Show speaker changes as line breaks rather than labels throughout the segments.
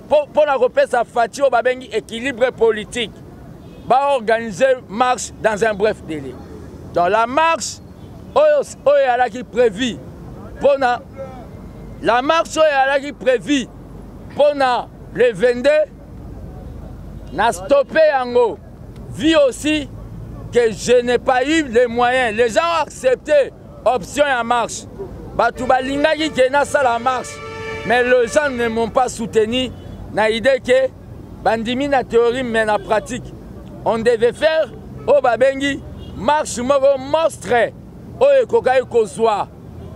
pour la repèse à Fatio, babengi équilibre politique. Va organiser marche dans un bref délai. Dans la marche, oyo qui prévu pour la marche oyo qui prévu pour le 22, n'a stoppé yango. Vu aussi que je n'ai pas eu les moyens. Les gens ont accepté option en marche. Batu balingaki qui na la marche, mais les gens ne m'ont pas soutenu. Na idée que bandimi na théorie mais na pratique. On devait faire au babengi marche moko monstre au ekokai kozwa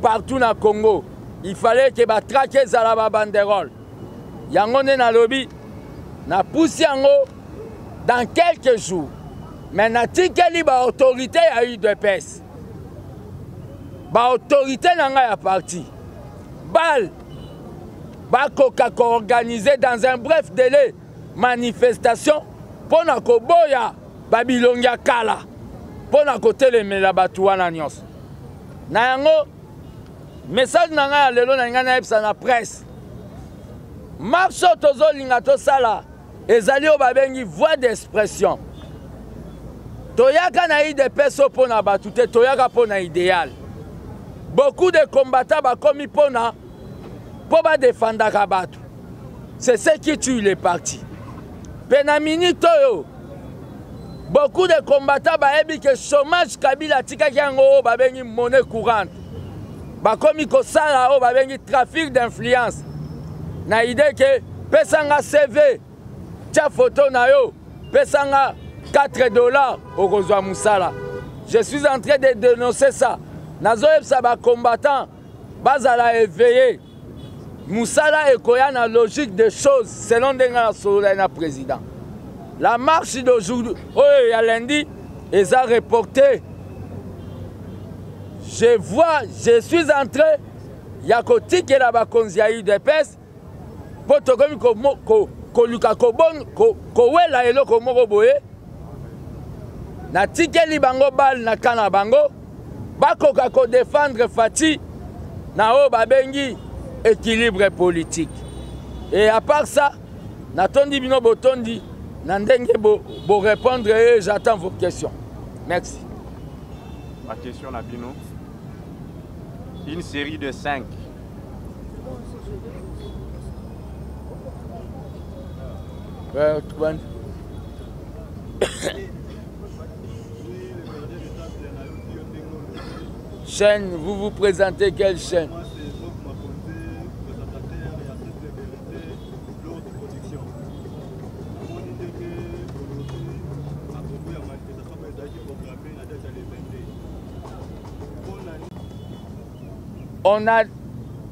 partout na Congo. Il fallait que ba traquer za la banderole. Yango ne na lobby na pousse yango dans quelques jours. Mais na tikeli ba autorité a eu de pèse. Ba autorité nanga ya parti. Bal ba koka organisé dans un bref délai manifestation pour na koboya babilongia kala pour na kotelemela batu wana nyonso. Na yango message nanga ya lelo na ngana epsa na presse. Marche tozolinga tosala ezali o babengi voix d'expression. Toyaka na IDPS pour na batu te toyaka pour na idéal. Beaucoup de combattants bakomi pour ba défendre kabatu. C'est ce qui tue les partis. Penamini toyo. Beaucoup de combattants baebi que chômage Kabila tika yango babengi monnaie courante. Bakomi ko sala o babengi trafic d'influence. Na idée que pesanga CV tia photo na yo pesanga $4 au kozwa musala. Je suis en train de dénoncer ça. Nazoeb sa ba combattant bazala éveillé. Musala ekoya na logique des choses selon denga na président. La marche d'aujourd'hui, il y a lundi, ils ont reporté. Je suis entré, il y a côté qui est là-bas, il y a eu des pèses. Pour te dire que Luka Kobon, Kowela et Loko Moroboye, na tikeli bango bal na kana bango, bakoka ko défendre Fati, na o babengi équilibre politique. Et à part ça, na tondi bino botondi, na ndenge bo répondre et j'attends vos questions. Merci.
Ma question à Bino. Une série de 5.
Chaîne, vous vous présentez quelle chaîne?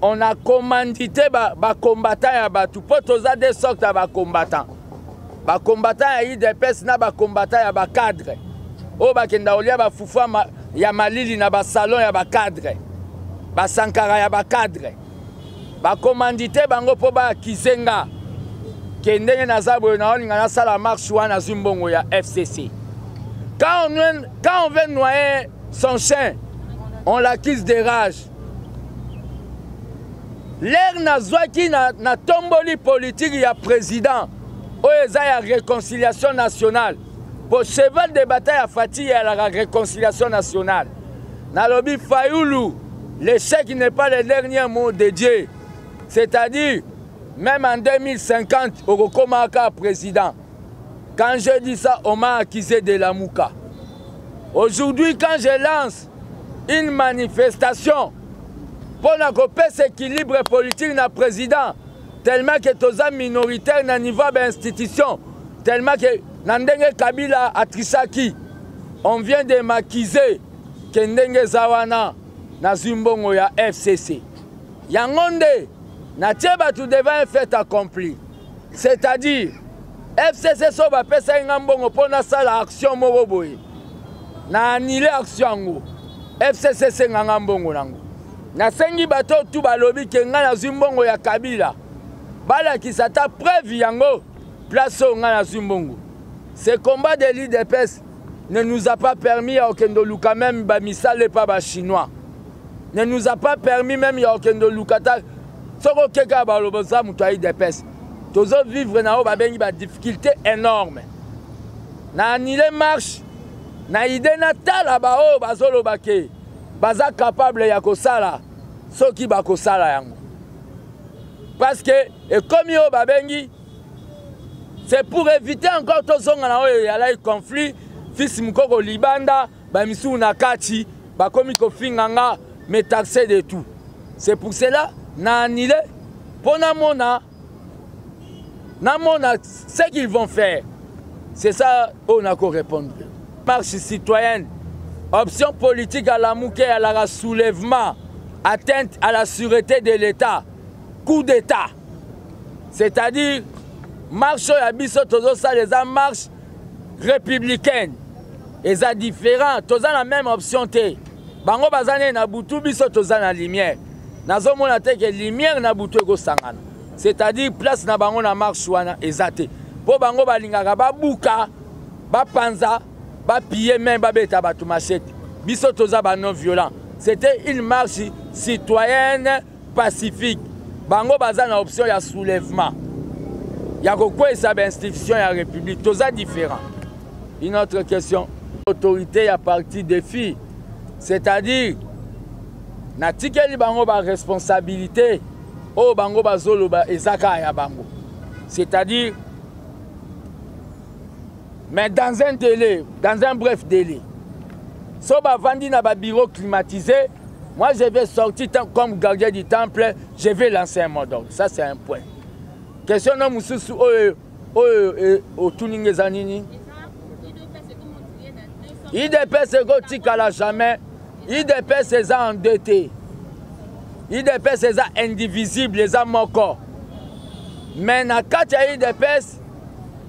On a commandité les combattants à Batu. Pour tous des sortes de combattants. Les combattants à IDPS, les combattants à cadre. Oh, bakenda olia ba fufa ya malili na ba salon ya ba cadre. Ba sankara ya ba cadre. Ba commandité bango po ba kizenga. Kendenge na zabo na olinga na sala marche wana zumbongo ya FCC. Quand on veut noyer son chien, on l'accuse de rage. L'air nazwaki na tomboli politique ya président. Oeza ya réconciliation nationale. Pour cheval de bataille à Fati et à la réconciliation nationale. Nalobi Fayoulou, l'échec n'est pas le dernier mot de Dieu. C'est-à-dire, même en 2050, au Komaka président. Quand je dis ça, on m'a accusé de la mouka. Aujourd'hui, quand je lance une manifestation pour couper cet équilibre politique dans le président, tellement que tous les minoritaires dans le niveau de l'institution, tellement que Nandenge Kabila Atrisaki, on vient de m'accuser que Ndenge Zawana na Zumbongo ya FCC. Yangonde, na tieba tout devant un fait accompli. C'est-à-dire, FCC so ba pesa ngambongo pona sala action moroboye. Na annulé action ngo. FCC se ngambongo nango. Na sengi bato tout balobi ke nga na Zumbongo ya Kabila. Bala ki sata preuve yango place nga na Zumbongo. Ce combat de l'IDPS ne nous a pas permis à Okendo Luka même Bamisale pas ba chinois. Ne nous a pas permis même à Okendo Lukata soko keka baloboza muto IDPS. tozo vivre na o babengi ba difficulté énorme. Na annulé marche, na idée na tala ba o bazolo bake, baza capable ya kosala, soki ba kosala yango. Parce que, et comme yo babengi, c'est pour éviter encore tozonga na o yala y conflit, fils mukoko libanda, ba misu na kati, ba komi ko finganga, mais taxé de tout. C'est pour cela, na annulé, pour na mona ce qu'ils vont faire. C'est ça on a qu'à répondre. Marche citoyenne, option politique à la mouké, à la soulèvement, atteinte à la sûreté de l'État, coup d'État. C'est-à-dire, marche à biso tozo ça les marches républicaines. Et ça différent, toza la même option té. Bango bazane na butu biso toza na lumière. Nazo mona te que lumière na butu ego sangana. C'est-à-dire place na bango na marche wana ezate. Po bango balingaka ba buka, ba panza, ba piller même ba beta ba tout machette. Biso toza ba non violent. C'était une marche citoyenne pacifique. Bango baza na option ya soulèvement. Ya kokwe sa ba institution ya république toza différent. Une autre question. L'autorité à partir des filles. C'est-à-dire na tikeli bango ba responsabilité. Oh bango bazolo ba ezaka ya bango. C'est-à-dire mais dans un délai, dans un bref délai. So ba vandi na ba bureau climatisé, moi je vais sortir comme gardien du temple, je vais lancer un mot d'ordre. Ça c'est un point. Question no mususu o tuninge zanini. IDPS c'est go tikala jamais. IDPS c'est endetté. IDPS c'est indivisible, les moko. Mais na kati ya IDPS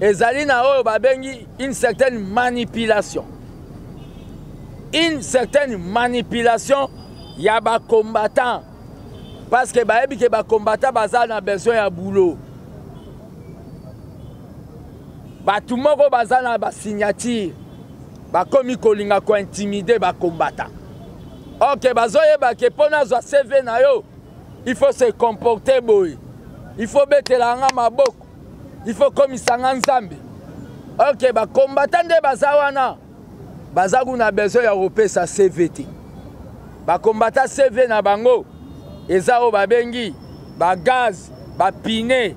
ezali na oyo babengi une certaine manipulation. Une certaine manipulation ya ba combattant. Parce que baebi ke ba combattant baza na besoin ya boulot. Ba tout moko baza na ba signature. Ba komi kolinga ko intimider ba combattant. Ok, bazoye ba ke pona zo CV na yo. Il faut se comporter boy. Il faut mettre la nga maboko. Il faut komisanga nzambe. Ok, ba combattant de bazawana. Bazagu na besoin ya repesa CVT. Ba combattant CV na bango. Eza o babengi ba gaz, ba pine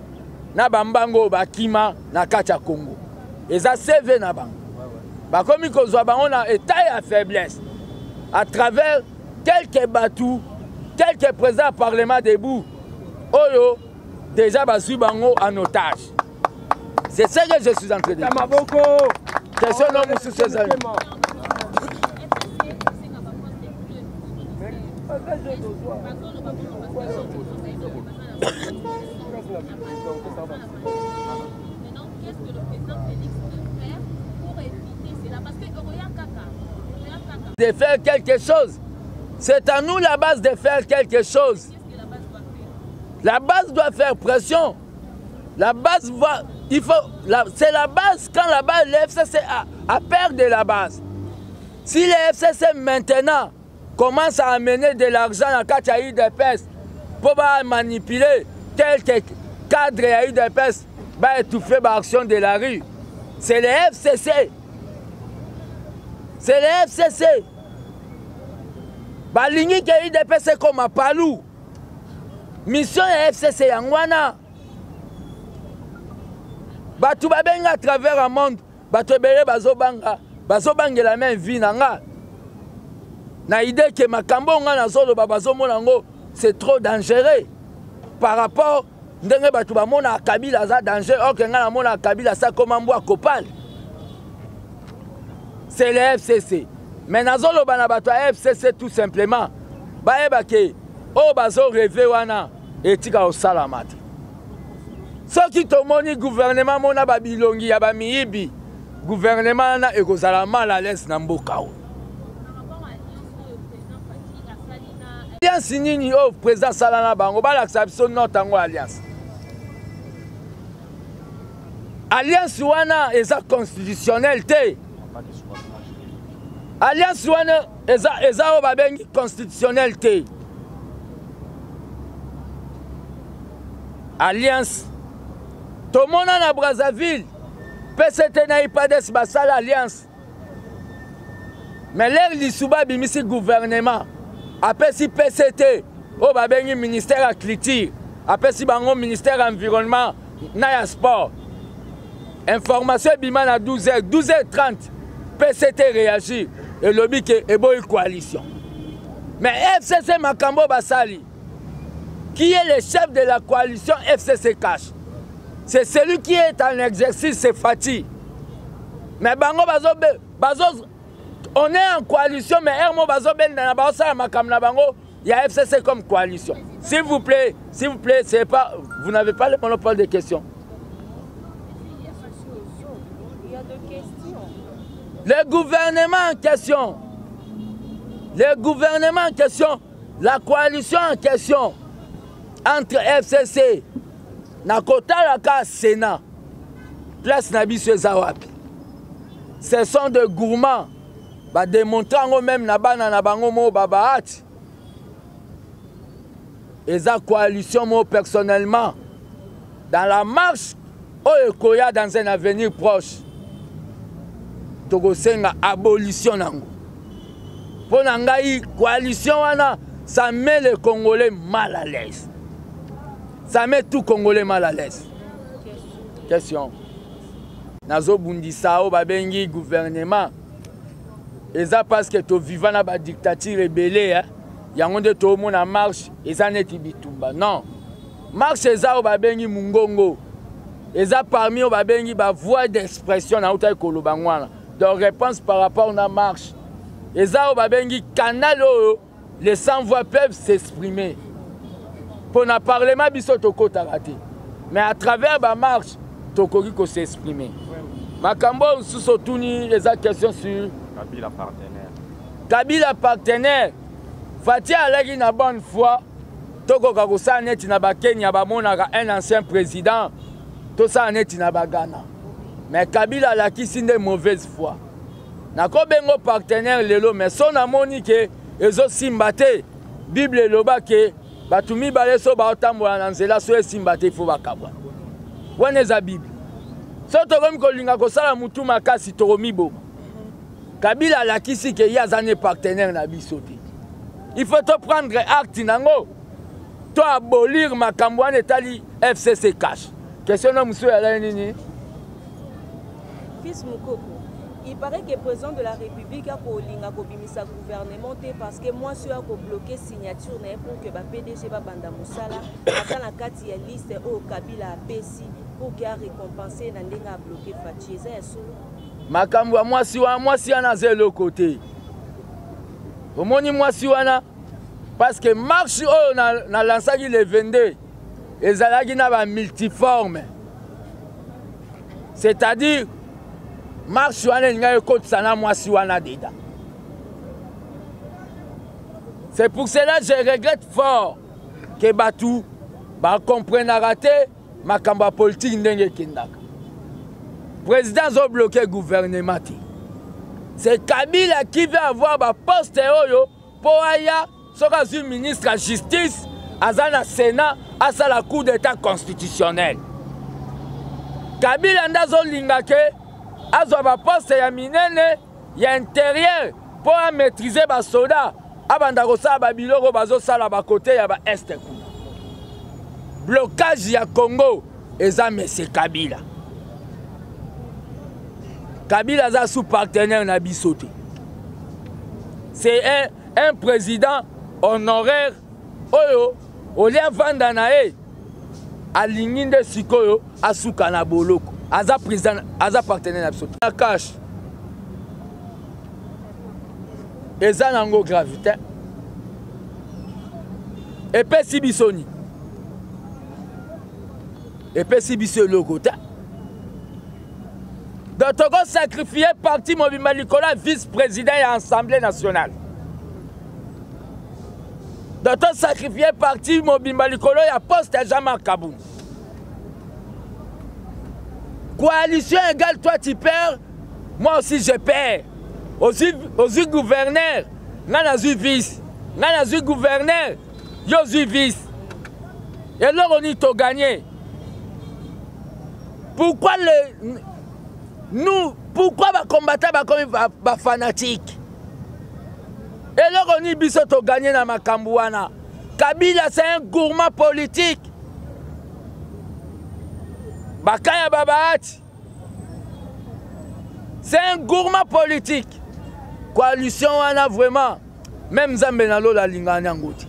na bambango ba kima na kati ya Congo. Eza CV na bango. Ba komi kozwa bango na état ya faiblesse. À travers quelques batous, quelques présidents parlement debout, Oyo, déjà basui bango en otage. C'est ce que je suis en train de dire. Question non, monsieur Cézanne. De faire quelque chose. C'est à nous la base de faire quelque chose. La base doit faire pression. La base va... C'est la base quand la base, le FCC a perdu la base. Si le FCC maintenant commence à amener de l'argent à Katia IDPS pour manipuler quelques cadres à IDPS, va étouffer l'action de la rue. C'est le FCC. C'est le FCC. Balingi ke IDPS comme à Palou. Mission FCC Yangwana. Batu babenga à travers le monde. Batu bele bazobanga la même vie nanga. Na idée que makambo nga na zolo bazomona ngo c'est trop dangereux par rapport ndenge batu bamona Kabila za danger ok nga na mona Kabila ça comme mbwa kopal. C'est le FCC. Mais nazolo bana bato FCC tout simplement. Baeba ke o bazo rêver wana etika o salamate. Soki tomoni gouvernement mona babilongi ya ba miyibi. Gouvernement na ekozala mal à l'aise na mboka o. Alliance nini o président Salana bango ba laksa biso notango alliance. Alliance wana eza constitutionnel te. Alliance wana eza o babengi constitutionnel te. Tout le monde na Brazzaville. PCT na IPADES basala alliance. Mais l'air l'issouba bimisi gouvernement. Après si PCT, au babengi ministère à culture. Après si bango ministère environnement, na sport. Information bima na 12h, 12h30. PCT réagit et lobby que une coalition. Mais FCC Makambo Basali, qui est le chef de la coalition FCC Cash, c'est celui qui est en exercice, c'est Fati. Mais bango on est en coalition, mais Hermo Bazoben dans la Makam na bango, il y a FCC comme coalition. S'il vous plaît, c'est pas, vous n'avez pas le monopole des questions.
Il y a des questions.
Le gouvernement en question, la coalition en question entre FCC, Nakota Laka Sénat, place Nabiso Zawapi. Ce sont des gourmands, démontrant même Nabana Nabango Mo Babahat. Et la coalition, moi personnellement, dans la marche, Oyekoya dans un avenir proche, Togosenga abolition nango. Pour nangai coalition wana, ça met les Congolais mal à l'aise. Ça met tout Congolais mal à l'aise. Question. Nazo bundisa o babengi gouvernement. Et ça parce que tu vivant dans la dictature rebelle, hein. Yango de tout le monde en marche, et ça n'est pas non. Marche et ça, babengi mungongo. Et ça parmi eux, babengi ba voix d'expression na uta kolobangwana. Donc réponse par rapport à la marche. Et ça, babengi canal les sans voix peuvent s'exprimer. Pour na parlement biso toko tarate. Mais à travers la marche, toko ko s'exprimer. Makambo sous sotuni les questions sur
Kabila partenaire.
Kabila partenaire. Fati alaki na bonne foi. Toko kakosa neti na ba Kenya ba monaka un ancien président. Tout ça neti na ba Ghana. Mais Kabila alaki sinde mauvaise foi. Nako bengo partenaire lelo mais son amoni ke ezo simbate. Bible loba ke batumi bale so ba otambola na nzela so simbate fo bakabwa. Wana za Bible. So tokomi kolinga kosala mutu makasi tokomibo. Kabila alakisi ke yazane partenaire na bisote. Il faut te prendre acte nango. To abolir makambo wana etali FCC Cash. Question na muso ya nini?
Fils Mukoko, il paraît que le président de la République a bimisa gouvernement parce que moi je suis bloqué signature pour que le PDG va banda musala ata na kati ya liste au Kabila apesi pour qu'il a récompensé na ndenga bloqué Fati eza ya solo.
Makambo ya mwasi ana zelo côté. Omoni mwasi wana parce que marche na lansaki le 22 ezalaki na ba multiforme. C'est-à-dire marche wana nga ekotisa na mwasi wana dedans. C'est pour cela que je regrette fort que Batou comprenne raté makamba politique ndenge kendaka. Président a bloqué le gouvernement. C'est Kabila qui veut avoir un poste pour aller ministre de la Justice, à la Sénat, à la Cour d'État constitutionnelle. Kabila a lingake, a un poste ya minene, ya intérieur pour maîtriser les soldats. Avant ça, Babiloro bazo sala ba côté ya ba est. Blocage ya Congo, et ça c'est Kabila. Kabila est sous partenaire na bisote. C'est un président honoraire. Oyo, olia vanda na e. Alinginde sikoyo asuka na boloko. Aza président, aza partenaire na bisote. La cache. Eza nango gravité. Et pe si bisoni. Et pe si biso lokota. Donc, tu as sacrifié parti Mobimba Nicolas, vice-président et Assemblée nationale. Donc, tu as sacrifié parti Mobimba Nicolas et poste à Jean-Marc Kaboum. Coalition égale, toi tu perds, moi aussi je perds. Aussi gouverneur, n'a vice. N'a gouverneur, yo vice. Et là, on y t'a gagné. Pourquoi pourquoi les combattants sont fanatiques? Et là, on dit que gagné dans Makambouana. Kabila, c'est un gourmand politique. Bakaya Babaati, c'est un gourmand politique. Coalition, on a vraiment. Même Zambenalo, la Lingana Ngouti.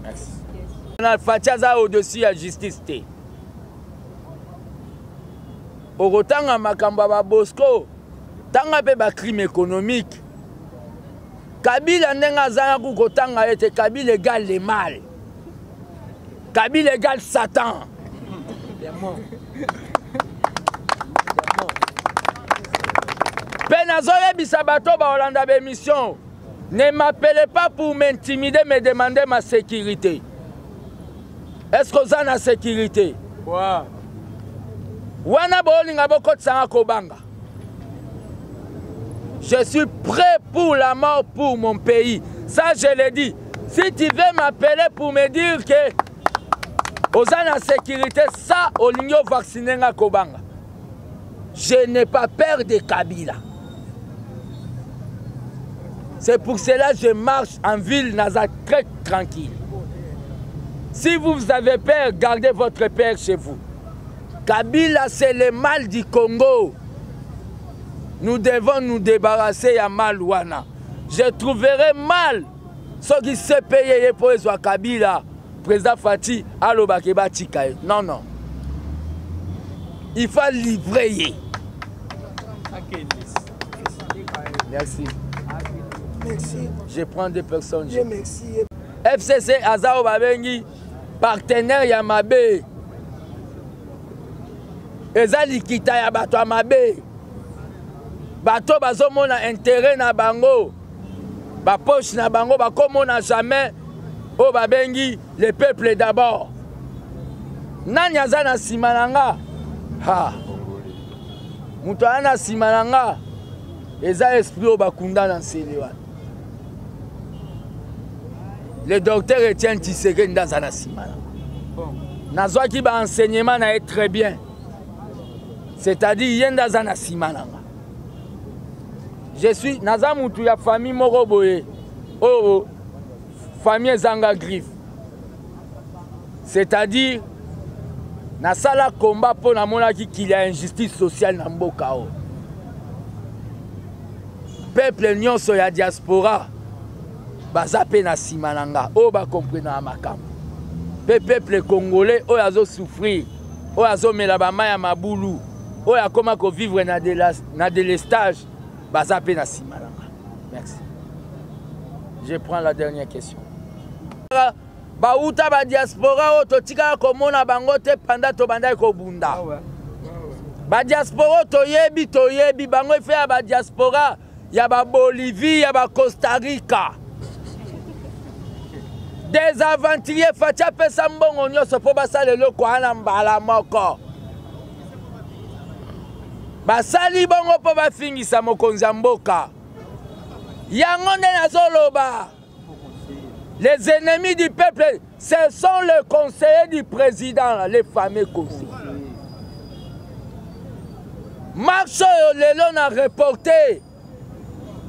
Merci. On a Fatiaza au-dessus de la justice. Au retour à Makamba Bosco, tant que ba crime économique. Kabila ndenga zana kukotanga ete Kabila égale le mal. Kabila égale Satan. Penazoye bisabato ba Olanda bémission. Ne m'appelez pas pour m'intimider, me demander ma sécurité. Est-ce que vous avez la sécurité?
Wow.
Wana bolinga boko tsanga kobanga. Je suis prêt pour la mort pour mon pays. Ça, je l'ai dit. Si tu veux m'appeler pour me dire que aux la sécurité, ça, au ligno vacciné na kobanga. Je n'ai pas peur de Kabila. C'est pour cela que je marche en ville Naza très tranquille. Si vous avez peur, gardez votre peur chez vous. Kabila, c'est le mal du Congo. Nous devons nous débarrasser de Malouana. Je trouverai mal ceux qui se payent pour les Kabila, président Fati, Alobakeba Tikaye. Non, non. Il faut livrer. Merci.
Merci.
Je prends des personnes.
Merci.
FCC Azao Babengi, partenaire Yamabe. Ezali kita ya bato Yamabe. Bato bazomona intérêt na bango. Ba poche na bango bakomona jamais. O Babengi, le peuple d'abord. Nani azana simananga. Ha. Muto ana simananga. Eza esprit o bakunda na selewa. Le docteur Etienne Tshisekedi Ndazana Simana. Nazwa qui ba enseignement na est très bien. C'est-à-dire yenda zana Simana. Je suis Nazamutu ya famille Moroboye. Oh, famille Zanga Griffe. C'est-à-dire na sala combat pour na mona qu'il y a injustice sociale na mboka o. Peuple nyonso ya diaspora. Bazape na simananga o ba comprendre makambo peuple congolais o yazo souffrir o yazo mela ba maya mabulu o ya koma ko vivre na délestage bazape na simananga. Merci. Je prends la dernière question. Ba uta ba diaspora o totika ko mona bango te panda to banda ko bunda ba diaspora toyebi bango fait ba diaspora ya ba Bolivie ya ba Costa Rica. Des aventuriers Fatia Pesambongo nyonso po basale loko ana mbala moko. Basali bongo po bafingisa mokonzi ya mboka. Yango nde nazoloba. Les ennemis du peuple, ce sont les conseillers du président, les fameux conseillers. Marche lelo na reporté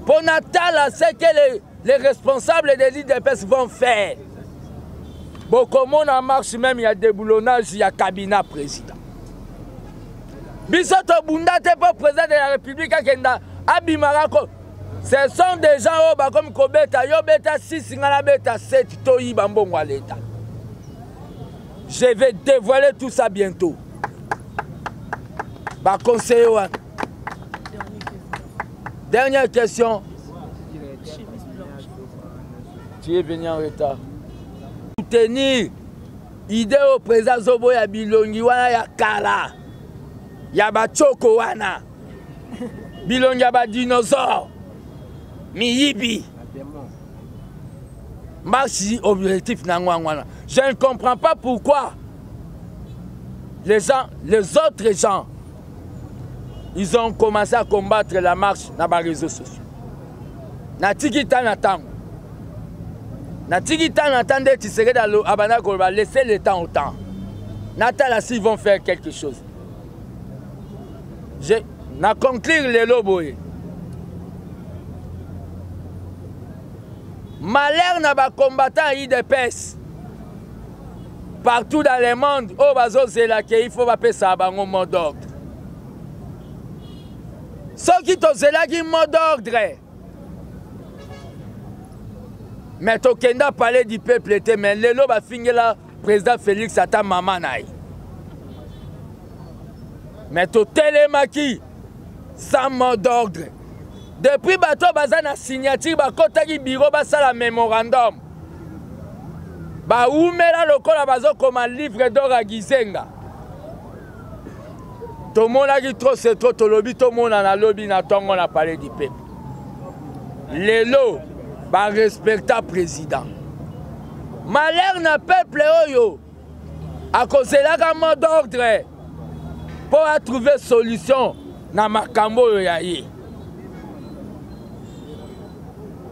pour Natal ce que les responsables des l'IDPS vont faire. Beaucoup de marche même, il y a des boulonnages, il y a cabinet président. Bisoto Bunda te pour président de la République Kenda Abimarako. Ce sont des gens comme Kobeta, Yobeta 6, Beta 7, Toyi Bambongo à l'État. Je vais dévoiler tout ça bientôt. Bah conseiller. Dernière question. Tu es venu en retard. Soutenir l'idée au président Zobo ya Bilongi wana ya kala. Ya ba choko wana. Bilongi ya ba dinosaure. Miyibi. Marche objectif nangwana. Je ne comprends pas pourquoi les autres gens, ils ont commencé à combattre la marche dans les réseaux sociaux. Natiki Tanatango. Natiki Tanatande, tu serais dans l'Abana, laisser le temps au temps. Natala, s'ils vont faire quelque chose. na conclure lelo boye. Malheur na ba combattant IDPS partout dans le monde, oh bazo zelake, il faut pas ça bango mot d'ordre. Ceux qui to zelaki mot d'ordre. Mais to kenda parler du peuple était mais lelo ba fingela président Félix ata maman naï. Mais to télémaki sans mot d'ordre. Depuis bato bazana signature bakotaki bureau basala mémorandum. Ba oumela lokola bazo comme un livre d'or à Gizenga. Tout le monde a dit trop c'est trop, tout le monde a lobby na tongo na parler du peuple. Lelo ba respecta président. Malheur na peuple oyo à cause de la mot d'ordre pour trouver solution na makambo oyo ya ye.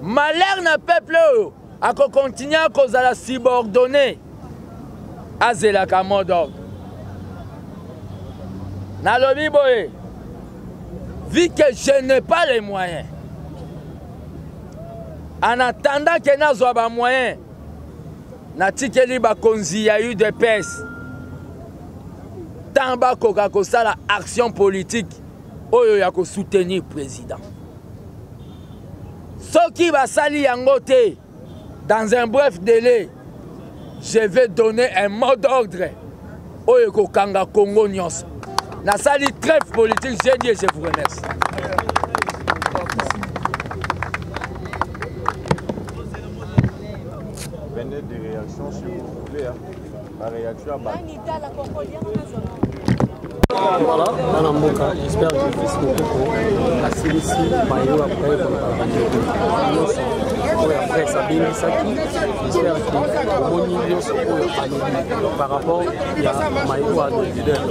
Malheur na peuple oyo à continuer à cause de la subordonnée à Zelaka mot d'ordre. Na lobi boye, vu que je n'ai pas les moyens, en attendant que na zoba moyen, na tikeli ba konzi ya eu de pes, tamba koka kosala action politique, oyo ya ko soutenir président. Ce qui va sali yangote, dans un bref délai, je vais donner un mot d'ordre, oyo ko kanga Congo nyonso. La salle trêve politique, j'ai dit et je vous remercie.
Venez des réactions si vous voulez. Hein. La réaction à
voilà, dans Mboka, j'espère que je fais beaucoup la Silici, Maïo après, après Sabine Saki, j'espère que mon million par rapport à Maïo à nos leaders.